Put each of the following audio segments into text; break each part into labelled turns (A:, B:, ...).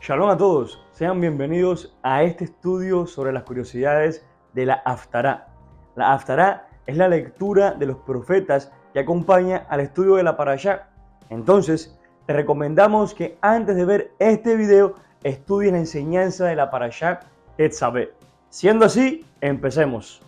A: Shalom a todos, sean bienvenidos a este estudio sobre las curiosidades de la Haftará. La Haftará es la lectura de los profetas que acompaña al estudio de la Parashá. Entonces, te recomendamos que antes de ver este video estudies la enseñanza de la Parashá Tetzaveh. Siendo así, empecemos.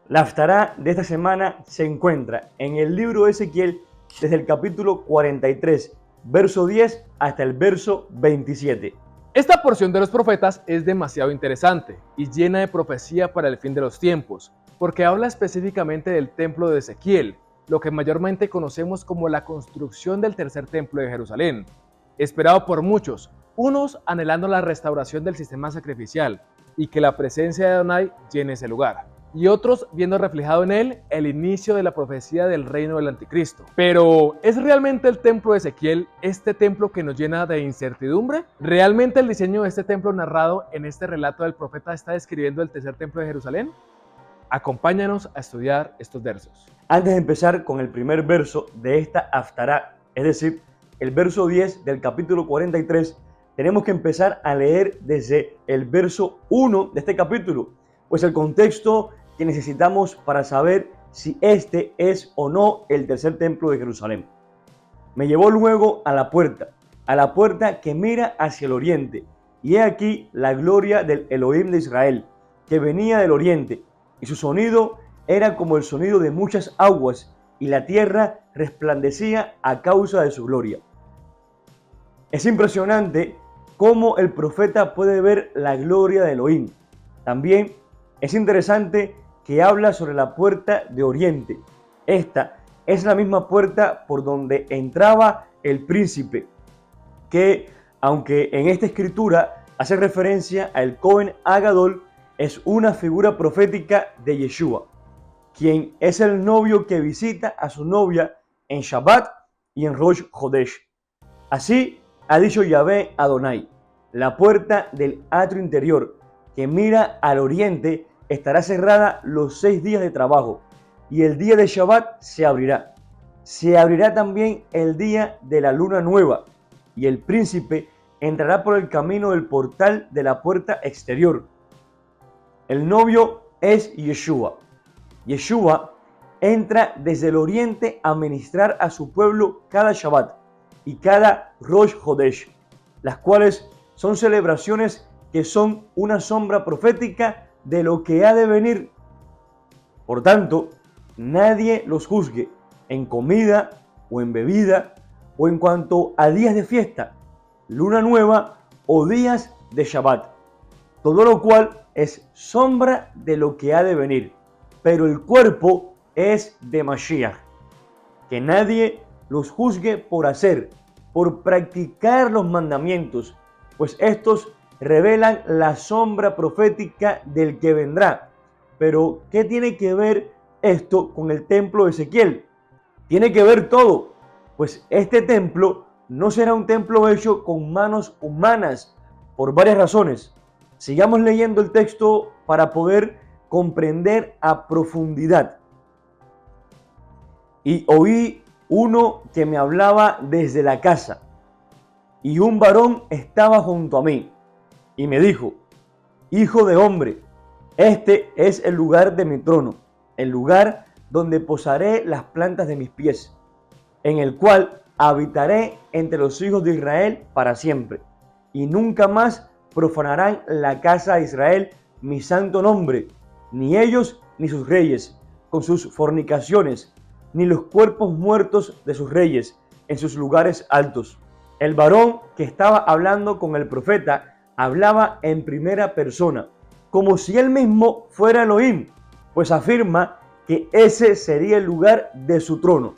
A: La Haftará de esta semana se encuentra en el libro de Ezequiel desde el capítulo 43, verso 10 hasta el verso 27.
B: Esta porción de los profetas es demasiado interesante y llena de profecía para el fin de los tiempos, porque habla específicamente del templo de Ezequiel, lo que mayormente conocemos como la construcción del tercer templo de Jerusalén, esperado por muchos, unos anhelando la restauración del sistema sacrificial y que la presencia de Adonai llene ese lugar, y otros viendo reflejado en él el inicio de la profecía del reino del anticristo. Pero, ¿es realmente el templo de Ezequiel este templo que nos llena de incertidumbre? ¿Realmente el diseño de este templo narrado en este relato del profeta está describiendo el tercer templo de Jerusalén? Acompáñanos a estudiar estos versos.
A: Antes de empezar con el primer verso de esta Haftará, es decir, el verso 10 del capítulo 43, tenemos que empezar a leer desde el verso 1 de este capítulo, pues el contexto que necesitamos para saber si este es o no el tercer templo de Jerusalén. Me llevó luego a la puerta que mira hacia el oriente, y he aquí la gloria del Elohim de Israel, que venía del oriente, y su sonido era como el sonido de muchas aguas, y la tierra resplandecía a causa de su gloria. Es impresionante cómo el profeta puede ver la gloria de Elohim. También es interesante que habla sobre la puerta de oriente. Esta es la misma puerta por donde entraba el príncipe, que aunque en esta escritura hace referencia al Cohen Agadol, es una figura profética de Yeshua, quien es el novio que visita a su novia en Shabbat y en Rosh Hodesh. Así ha dicho Yahvé Adonai: la puerta del atrio interior que mira al oriente estará cerrada los 6 días de trabajo, y el día de Shabbat se abrirá. Se abrirá también el día de la luna nueva, y el príncipe entrará por el camino del portal de la puerta exterior. El novio es Yeshua. Yeshua entra desde el oriente a ministrar a su pueblo cada Shabbat y cada Rosh Hodesh, las cuales son celebraciones que son una sombra profética de lo que ha de venir. Por tanto, nadie los juzgue en comida o en bebida o en cuanto a días de fiesta, luna nueva o días de Shabbat, todo lo cual es sombra de lo que ha de venir, pero el cuerpo es de Mashiach. Que nadie los juzgue por practicar los mandamientos, pues estos revelan la sombra profética del que vendrá. Pero, ¿qué tiene que ver esto con el templo de Ezequiel? Tiene que ver todo, pues este templo no será un templo hecho con manos humanas, por varias razones. Sigamos leyendo el texto para poder comprender a profundidad. Y oí uno que me hablaba desde la casa, y un varón estaba junto a mí, y me dijo: hijo de hombre, este es el lugar de mi trono, el lugar donde posaré las plantas de mis pies, en el cual habitaré entre los hijos de Israel para siempre, y nunca más profanarán la casa de Israel mi santo nombre, ni ellos ni sus reyes, con sus fornicaciones, ni los cuerpos muertos de sus reyes en sus lugares altos. El varón que estaba hablando con el profeta hablaba en primera persona, como si él mismo fuera Elohim, pues afirma que ese sería el lugar de su trono.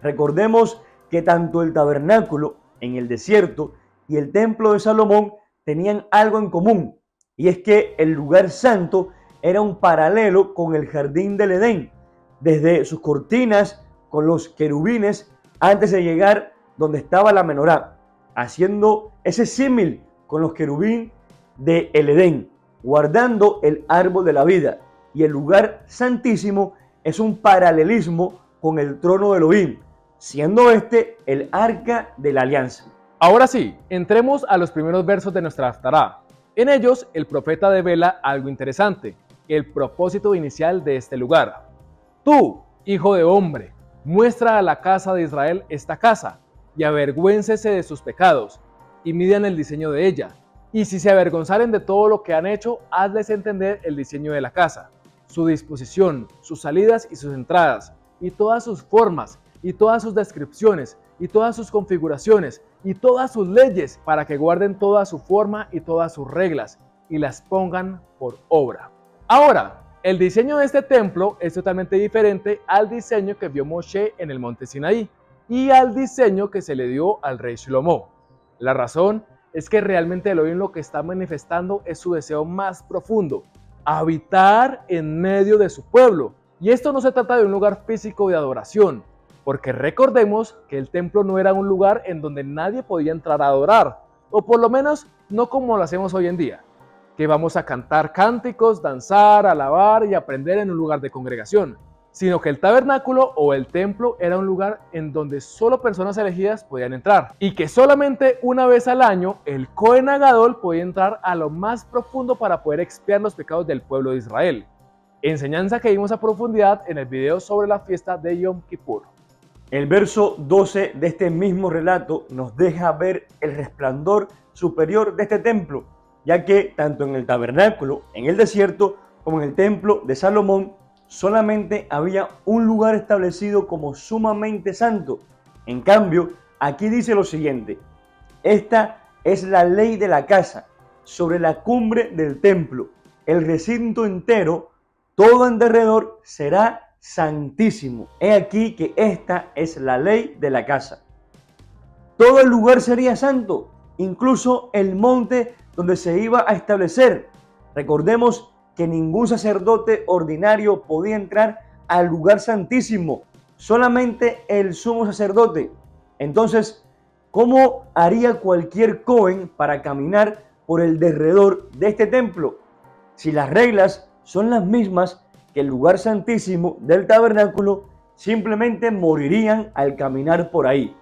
A: Recordemos que tanto el tabernáculo en el desierto y el templo de Salomón tenían algo en común, y es que el lugar santo era un paralelo con el jardín del Edén, desde sus cortinas con los querubines antes de llegar donde estaba la menorá, haciendo ese símil con los querubín de el Edén, guardando el árbol de la vida, y el lugar santísimo es un paralelismo con el trono de Elohim, siendo este el arca de la alianza.
B: Ahora sí, entremos a los primeros versos de nuestra Haftará. En ellos, el profeta devela algo interesante, el propósito inicial de este lugar. Tú, hijo de hombre, muestra a la casa de Israel esta casa, y avergüéncese de sus pecados, y midan el diseño de ella. Y si se avergonzaren de todo lo que han hecho, hazles entender el diseño de la casa, su disposición, sus salidas y sus entradas, y todas sus formas, y todas sus descripciones, y todas sus configuraciones, y todas sus leyes, para que guarden toda su forma y todas sus reglas, y las pongan por obra. Ahora, el diseño de este templo es totalmente diferente al diseño que vio Moshe en el monte Sinaí, y al diseño que se le dio al rey Shlomo. La razón es que realmente Elohim lo que está manifestando es su deseo más profundo, habitar en medio de su pueblo. Y esto no se trata de un lugar físico de adoración, porque recordemos que el templo no era un lugar en donde nadie podía entrar a adorar, o por lo menos no como lo hacemos hoy en día, que vamos a cantar cánticos, danzar, alabar y aprender en un lugar de congregación, sino que el tabernáculo o el templo era un lugar en donde solo personas elegidas podían entrar, y que solamente una vez al año el Cohen Agadol podía entrar a lo más profundo para poder expiar los pecados del pueblo de Israel. Enseñanza que vimos a profundidad en el video sobre la fiesta de Yom Kippur.
A: El verso 12 de este mismo relato nos deja ver el resplandor superior de este templo, ya que tanto en el tabernáculo, en el desierto, como en el templo de Salomón, solamente había un lugar establecido como sumamente santo. En cambio, aquí dice lo siguiente: esta es la ley de la casa, sobre la cumbre del templo, el recinto entero, todo en derredor será santísimo. He aquí que esta es la ley de la casa. Todo el lugar sería santo, incluso el monte donde se iba a establecer. Recordemos que ningún sacerdote ordinario podía entrar al lugar santísimo, solamente el sumo sacerdote. Entonces, ¿cómo haría cualquier Cohen para caminar por el derredor de este templo? Si las reglas son las mismas que el lugar santísimo del tabernáculo, simplemente morirían al caminar por ahí,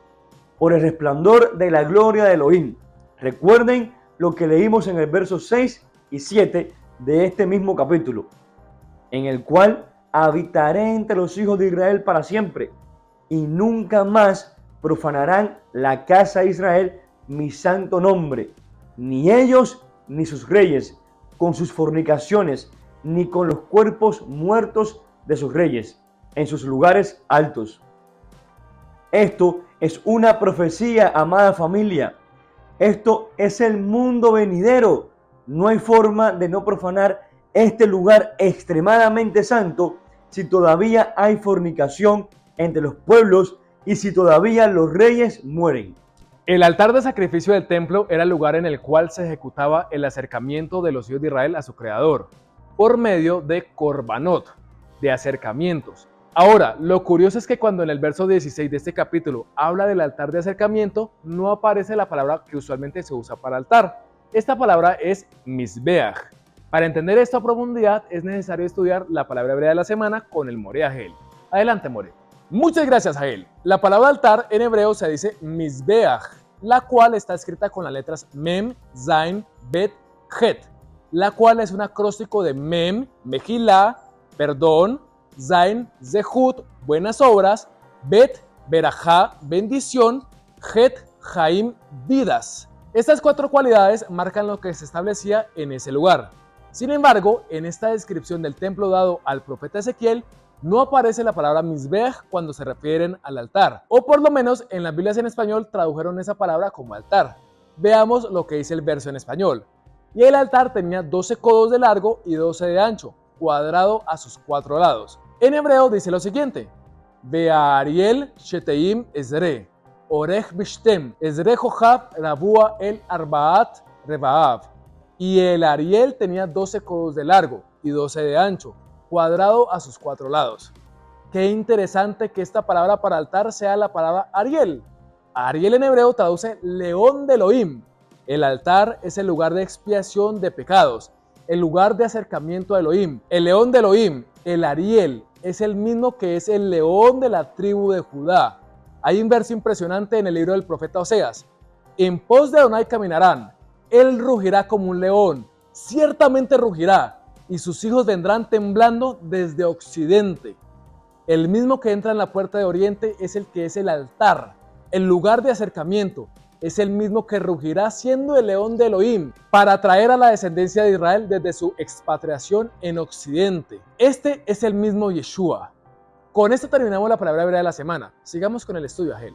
A: por el resplandor de la gloria de Elohim. Recuerden lo que leímos en el verso 6 y 7 de este mismo capítulo, en el cual habitaré entre los hijos de Israel para siempre, y nunca más profanarán la casa de Israel mi santo nombre, ni ellos ni sus reyes, con sus fornicaciones, ni con los cuerpos muertos de sus reyes, en sus lugares altos. Esto es una profecía, amada familia. Esto es el mundo venidero. No hay forma de no profanar este lugar extremadamente santo si todavía hay fornicación entre los pueblos y si todavía los reyes mueren.
B: El altar de sacrificio del templo era el lugar en el cual se ejecutaba el acercamiento de los hijos de Israel a su creador, por medio de korbanot, de acercamientos. Ahora, lo curioso es que cuando en el verso 16 de este capítulo habla del altar de acercamiento, no aparece la palabra que usualmente se usa para altar. Esta palabra es Mizbeach. Para entender esto a profundidad es necesario estudiar la palabra hebrea de la semana con el More Agel. Adelante, More. Muchas gracias, Agel. La palabra altar en hebreo se dice Mizbeach, la cual está escrita con las letras Mem, Zain, Bet, Het, la cual es un acróstico de Mem, Mejilá, perdón, Zain, Zehut, buenas obras, Bet, Berajá, bendición, Het, Jaim, vidas. Estas cuatro cualidades marcan lo que se establecía en ese lugar. Sin embargo, en esta descripción del templo dado al profeta Ezequiel, no aparece la palabra Mizbeach cuando se refieren al altar, o por lo menos en las Biblias en español tradujeron esa palabra como altar. Veamos lo que dice el verso en español. Y el altar tenía 12 codos de largo y 12 de ancho, cuadrado a sus 4 lados. En hebreo dice lo siguiente: Ve'ariel sheteim ezre, orej bishtem, ezre jochab rabua el arbaat rebaav. Y el Ariel tenía 12 codos de largo y 12 de ancho, cuadrado a sus 4 lados. Qué interesante que esta palabra para altar sea la palabra Ariel. Ariel en hebreo traduce león de Elohim. El altar es el lugar de expiación de pecados, el lugar de acercamiento a Elohim. El león de Elohim, el Ariel, es el mismo que es el león de la tribu de Judá. Hay un verso impresionante en el libro del profeta Oseas. En pos de Adonai caminarán, él rugirá como un león, ciertamente rugirá, y sus hijos vendrán temblando desde occidente. El mismo que entra en la puerta de oriente es el que es el altar, el lugar de acercamiento. Es el mismo que rugirá siendo el león de Elohim para atraer a la descendencia de Israel desde su expatriación en occidente. Este es el mismo Yeshua. Con esto terminamos la palabra hebrea de la semana. Sigamos con el estudio, Agel.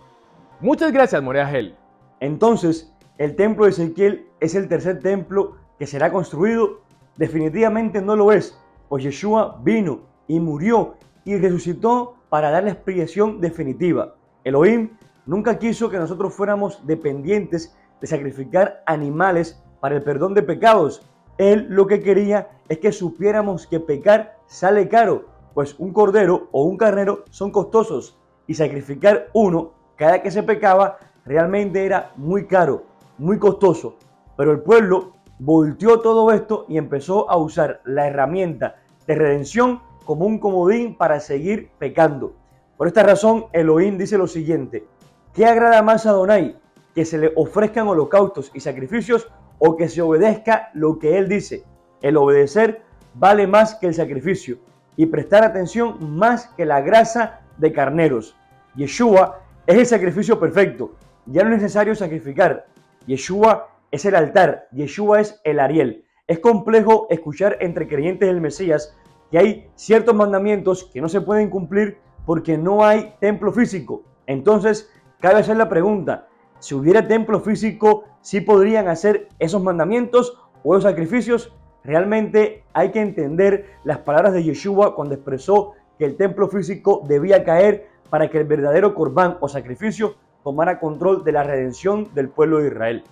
B: Muchas gracias, More Agel.
A: Entonces, el templo de Ezequiel es el tercer templo que será construido. Definitivamente no lo es, pues Yeshua vino y murió y resucitó para dar la expiación definitiva. Elohim nunca quiso que nosotros fuéramos dependientes de sacrificar animales para el perdón de pecados. Él lo que quería es que supiéramos que pecar sale caro, pues un cordero o un carnero son costosos y sacrificar uno cada que se pecaba realmente era muy caro, muy costoso. Pero el pueblo volteó todo esto y empezó a usar la herramienta de redención como un comodín para seguir pecando. Por esta razón, Elohim dice lo siguiente: ¿qué agrada más a Adonai? ¿Que se le ofrezcan holocaustos y sacrificios o que se obedezca lo que él dice? El obedecer vale más que el sacrificio y prestar atención más que la grasa de carneros. Yeshua es el sacrificio perfecto. Ya no es necesario sacrificar. Yeshua es el altar. Yeshua es el Ariel. Es complejo escuchar entre creyentes del Mesías que hay ciertos mandamientos que no se pueden cumplir porque no hay templo físico. Entonces, cabe hacer la pregunta: si hubiera templo físico, ¿sí podrían hacer esos mandamientos o esos sacrificios? Realmente hay que entender las palabras de Yeshua cuando expresó que el templo físico debía caer para que el verdadero corbán o sacrificio tomara control de la redención del pueblo de Israel.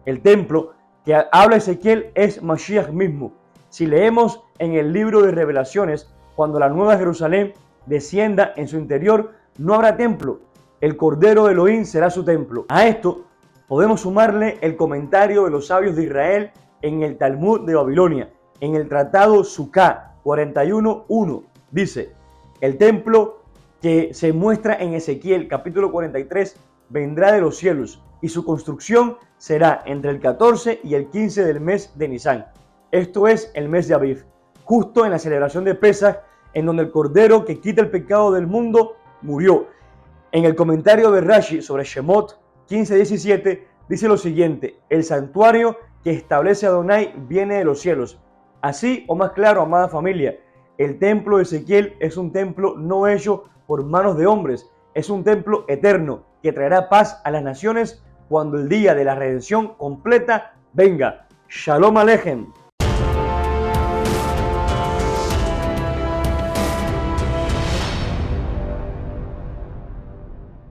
A: El templo que habla Ezequiel es Mashiach mismo. Si leemos en el libro de Revelaciones, cuando la Nueva Jerusalén descienda en su interior, no habrá templo. El Cordero de Elohim será su templo. A esto podemos sumarle el comentario de los sabios de Israel en el Talmud de Babilonia, en el Tratado Sukkah 41.1. Dice: el templo que se muestra en Ezequiel capítulo 43 vendrá de los cielos y su construcción será entre el 14 y el 15 del mes de Nisan. Esto es el mes de Aviv, justo en la celebración de Pesaj, en donde el Cordero que quita el pecado del mundo murió. En el comentario de Rashi sobre Shemot 15:17 dice lo siguiente: el santuario que establece Adonai viene de los cielos. Así o más claro, amada familia, el templo de Ezequiel es un templo no hecho por manos de hombres, es un templo eterno que traerá paz a las naciones cuando el día de la redención completa venga. Shalom Aleichem.